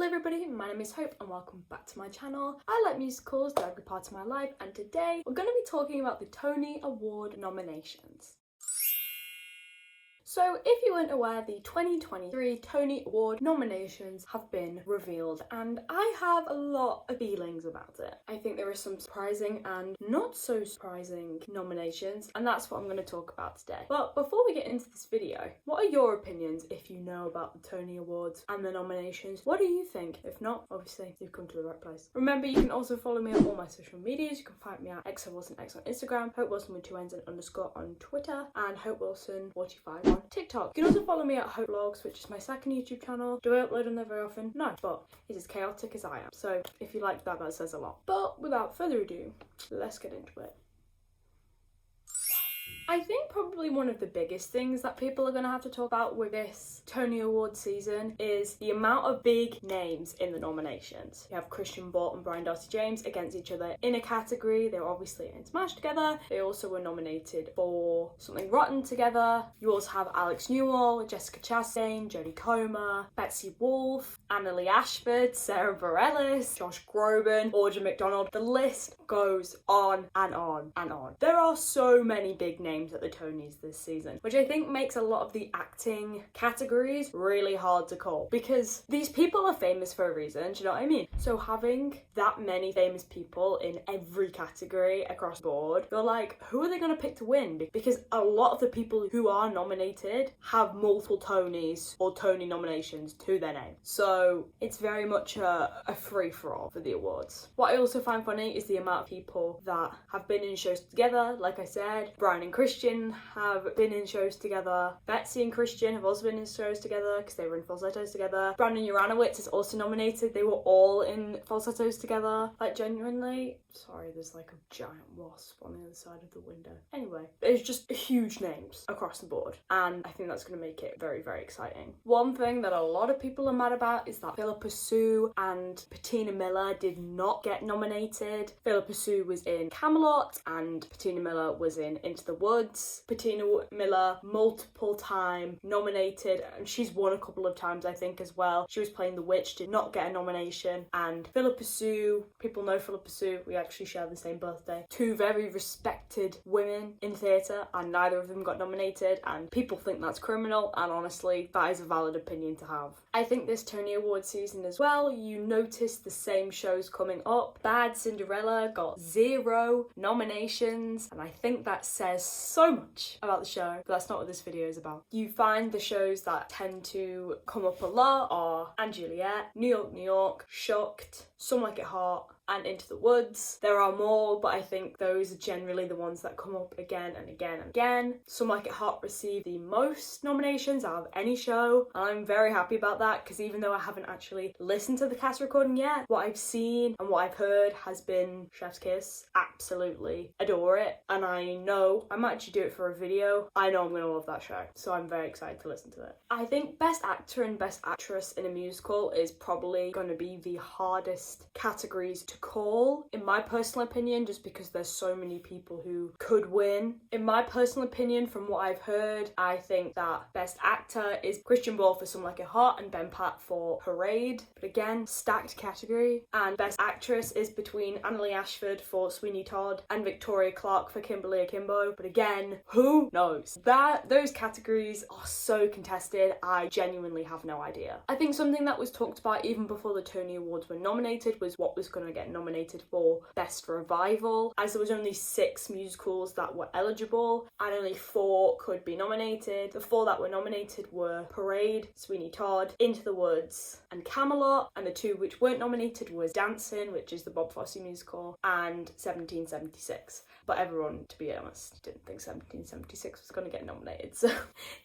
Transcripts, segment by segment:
everybody, my name is Hope and welcome back to my channel. I like musicals, they're a big part of my life, and today we're going to be talking about the Tony Award nominations. So if you weren't aware, the 2023 Tony Award nominations have been revealed and I have a lot of feelings about it. I think there are some surprising and not so surprising nominations, and that's what I'm going to talk about today. But before we get into this video, what are your opinions if you know about the Tony Awards and the nominations? What do you think? If not, obviously you've come to the right place. Remember, you can also follow me on all my social medias. You can find me at XOWilsonX on Instagram, Hope Wilson with 2 N's and underscore on Twitter, and Hope Wilson 45 on TikTok. You can also follow me at Hope Vlogs, which is my second YouTube channel. Do I upload on there very often? No, but it's as chaotic as I am. So if you like that, that says a lot. But without further ado, let's get into it. I think probably one of the biggest things that people are going to have to talk about with this Tony Award season is the amount of big names in the nominations. You have Christian Bale and Brian Darcy James against each other in a category. They were obviously in Smash together. They also were nominated for Something Rotten together. You also have Alex Newell, Jessica Chastain, Jodie Comer, Betsy Wolfe, Annalie Ashford, Sarah Bareilles, Josh Groban, Audra McDonald. The list goes on and on and on. There are so many big names at the Tonys this season, which I think makes a lot of the acting categories really hard to call, because these people are famous for a reason, do you know what I mean? So having that many famous people in every category across the board, you're like, who are they going to pick to win? Because a lot of the people who are nominated have multiple Tonys or Tony nominations to their name. So it's very much a free-for-all for the awards. What I also find funny is the amount of people that have been in shows together. Like I said, Brian and Christian have been in shows together. Betsy and Christian have also been in shows together because they were in falsettos together. Brandon Uranowitz is also nominated. They were all in falsettos together. Like, genuinely, sorry, there's like a giant wasp on the other side of the window. Anyway, there's just huge names across the board, and I think that's going to make it very, very exciting. One thing that a lot of people are mad about is that Philippa Sue and Patina Miller did not get nominated. Philippa Sue was in Camelot and Patina Miller was in Into the Woods. Patina Miller, multiple time nominated, and she's won a couple of times I think as well. She was playing the witch, did not get a nomination. And Philippa Sue, people know Philippa Sue, we actually share the same birthday. Two very respected women in theatre, and neither of them got nominated, and people think that's criminal, and honestly that is a valid opinion to have. I think this Tony Award season as well, you notice the same shows coming up. Bad Cinderella got 0 nominations, and I think that says so much about the show, but that's not what this video is about. You find the shows that tend to come up a lot are & Juliet, New York, New York, Shocked, Some Like It Hot, and Into the Woods. There are more, but I think those are generally the ones that come up again and again and again. Some Like It Hot received the most nominations out of any show, and I'm very happy about that, because even though I haven't actually listened to the cast recording yet, what I've seen and what I've heard has been chef's kiss. Absolutely adore it, and I know I might actually do it for a video. I know I'm gonna love that show, so I'm very excited to listen to it. I think Best Actor and Best Actress in a musical is probably going to be the hardest categories to call, in my personal opinion, just because there's so many people who could win. In my personal opinion, from what I've heard, I think that Best Actor is Christian Bale for Some Like It Hot and Ben Platt for Parade, but again, stacked category. And Best Actress is between Annalie Ashford for Sweeney Todd and Victoria Clark for Kimberly Akimbo, but again, who knows? Those categories are so contested, I genuinely have no idea. I think something that was talked about even before the Tony Awards were nominated was what was going to get nominated for Best Revival, as there was only 6 musicals that were eligible and only 4 could be nominated. The 4 that were nominated were Parade, Sweeney Todd, Into the Woods, and Camelot, and the 2 which weren't nominated was Dancing, which is the Bob Fosse musical, and 1776. But everyone, to be honest, didn't think 1776 was going to get nominated, so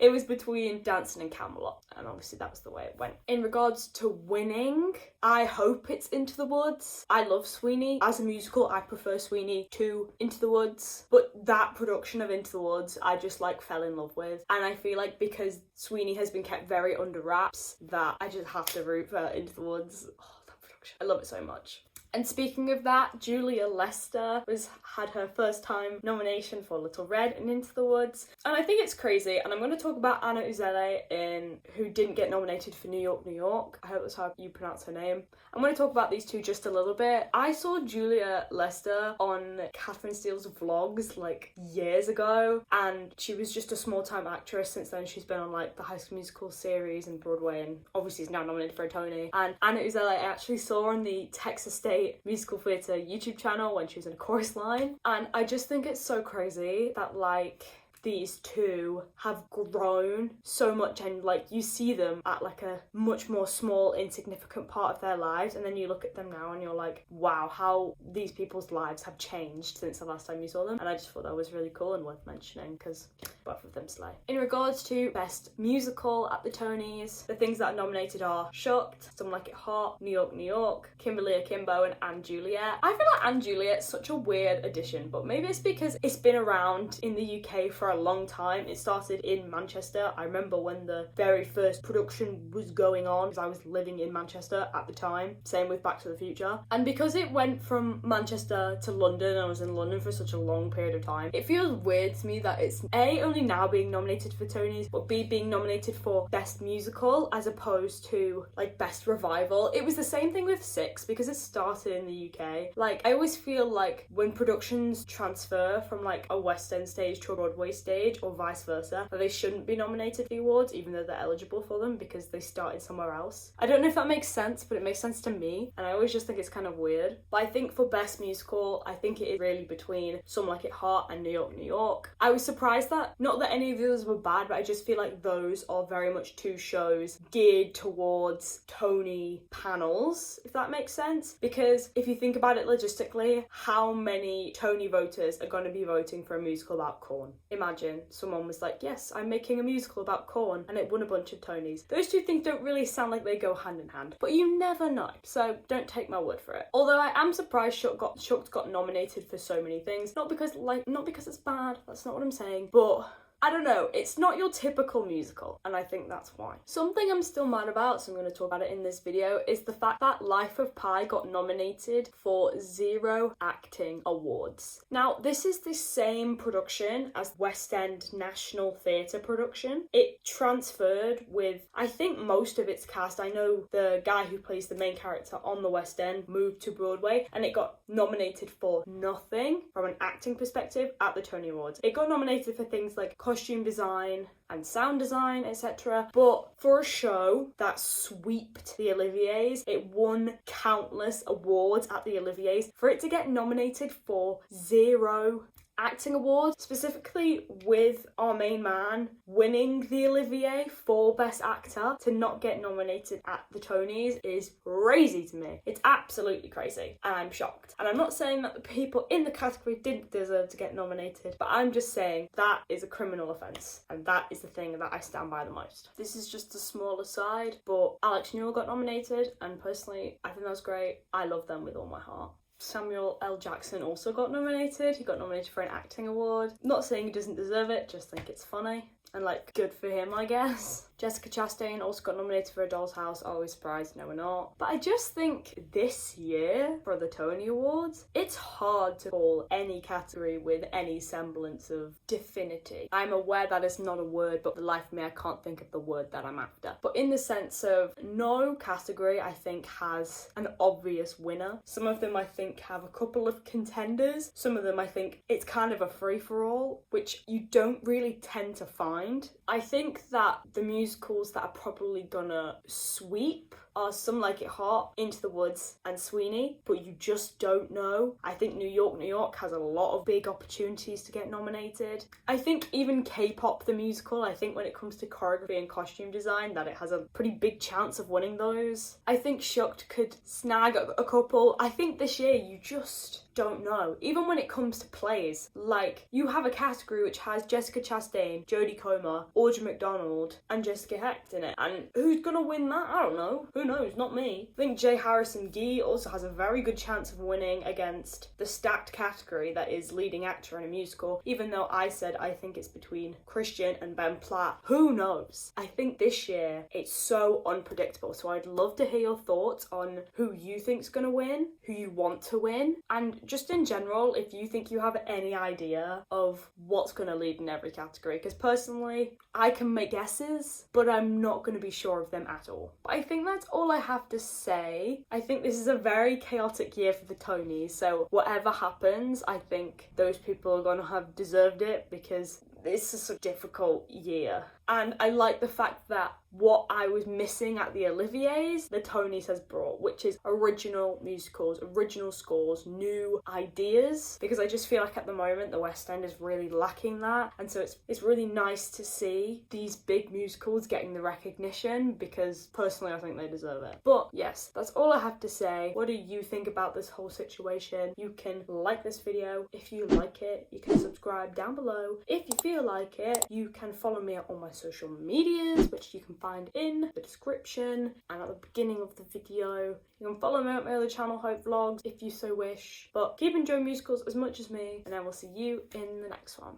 it was between Dancing and Camelot, and obviously that was the way it went. In regards to winning, I hope it's Into the Woods. I love Sweeney. As a musical, I prefer Sweeney to Into the Woods, but that production of Into the Woods, I just fell in love with, and I feel like because Sweeney has been kept very under wraps, that I just have to root for Into the Woods. Oh, that production. I love it so much. And speaking of that, Julia Lester had her first time nomination for Little Red and Into the Woods. And I think it's crazy, and I'm going to talk about Anna Uzele, who didn't get nominated for New York, New York. I hope that's how you pronounce her name. I'm going to talk about these two just a little bit. I saw Julia Lester on Catherine Steele's vlogs like years ago, and she was just a small-time actress. Since then, she's been on like the High School Musical series and Broadway, and obviously is now nominated for a Tony. And Anna Uzele I actually saw on the Texas State Musical Theatre YouTube channel when she was in a chorus line, and I just think it's so crazy that like these two have grown so much, and like you see them at like a much more small insignificant part of their lives, and then you look at them now and you're like, wow, how these people's lives have changed since the last time you saw them. And I just thought that was really cool and worth mentioning because both of them slay. In regards to best musical at the Tonys, the things that are nominated are Shocked, Some Like It Hot, New York, New York, Kimberly Akimbo, and Anne Juliet. I feel like Anne Juliet's such a weird addition, but maybe it's because it's been around in the UK for a long time. It started in Manchester. I remember when the very first production was going on because I was living in Manchester at the time. Same with Back to the Future. And because it went from Manchester to London, I was in London for such a long period of time, it feels weird to me that it's A, only now being nominated for Tonys, but B, being nominated for Best Musical as opposed to like Best Revival. It was the same thing with Six because it started in the UK. Like I always feel like when productions transfer from like a West End stage to a Broadway stage or vice versa, that they shouldn't be nominated for the awards even though they're eligible for them because they started somewhere else. I don't know if that makes sense, but it makes sense to me, and I always just think it's kind of weird. But I think for Best Musical, I think it is really between Some Like It Hot and New York, New York. I was surprised that, not that any of those were bad, but I just feel like those are very much two shows geared towards Tony panels, if that makes sense. Because if you think about it logistically, how many Tony voters are going to be voting for a musical about corn? Imagine someone was like, yes, I'm making a musical about corn, and it won a bunch of Tonys. Those two things don't really sound like they go hand in hand, but you never know, so don't take my word for it. Although I am surprised Shocked got nominated for so many things, not because it's bad, that's not what I'm saying, but I don't know, it's not your typical musical, and I think that's why. Something I'm still mad about, so I'm going to talk about it in this video, is the fact that Life of Pi got nominated for 0 acting awards. Now, this is the same production as West End National Theatre production. It transferred with, I think, most of its cast. I know the guy who plays the main character on the West End moved to Broadway, and it got nominated for nothing from an acting perspective at the Tony Awards. It got nominated for things like costume design and sound design, etc. But for a show that sweeped the Olivier's, it won countless awards at the Olivier's, for it to get nominated for 0 acting awards, specifically with our main man winning the Olivier for Best Actor, to not get nominated at the Tonys is crazy to me. It's absolutely crazy, and I'm shocked. And I'm not saying that the people in the category didn't deserve to get nominated, but I'm just saying that is a criminal offence, and that is the thing that I stand by the most. This is just a small aside, but Alex Newell got nominated, and personally, I think that was great. I love them with all my heart. Samuel L. Jackson also got nominated. He got nominated for an acting award. Not saying he doesn't deserve it, just think it's funny. And like, good for him, I guess. Jessica Chastain also got nominated for A Doll's House. Always surprised, no we're not. But I just think this year, for the Tony Awards, it's hard to call any category with any semblance of definity. I'm aware that is not a word, but for the life of me, I can't think of the word that I'm after. But in the sense of, no category, I think, has an obvious winner. Some of them, I think, have a couple of contenders. Some of them, I think, it's kind of a free-for-all, which you don't really tend to find. I think that the musicals that are probably gonna sweep are Some Like It Hot, Into the Woods, and Sweeney, but you just don't know. I think New York, New York has a lot of big opportunities to get nominated. I think even K-pop the musical, I think when it comes to choreography and costume design, that it has a pretty big chance of winning those. I think Shocked could snag a couple. I think this year you just don't know. Even when it comes to plays, like, you have a category which has Jessica Chastain, Jodie Comer, Audrey McDonald, and Jessica Hecht in it. And who's gonna win that? I don't know. Who knows? Not me. I think J. Harrison Ghee also has a very good chance of winning against the stacked category that is leading actor in a musical, even though I said I think it's between Christian and Ben Platt. Who knows? I think this year it's so unpredictable, so I'd love to hear your thoughts on who you think's gonna win, who you want to win, and just in general, if you think you have any idea of what's going to lead in every category, because personally, I can make guesses, but I'm not going to be sure of them at all. But I think that's all I have to say. I think this is a very chaotic year for the Tonys, so whatever happens, I think those people are going to have deserved it, because this is a difficult year. And I like the fact that what I was missing at the Olivier's, the Tonys has brought, which is original musicals, original scores, new ideas, because I just feel like at the moment the West End is really lacking that, and so it's really nice to see these big musicals getting the recognition, because personally I think they deserve it. But yes, that's all I have to say. What do you think about this whole situation? You can like this video if you like it, you can subscribe down below. If you feel like it, you can follow me on my social medias, which you can find in the description and at the beginning of the video. You can follow me on my other channel, Hope Vlogs, if you so wish. But keep enjoying musicals as much as me, and I will see you in the next one.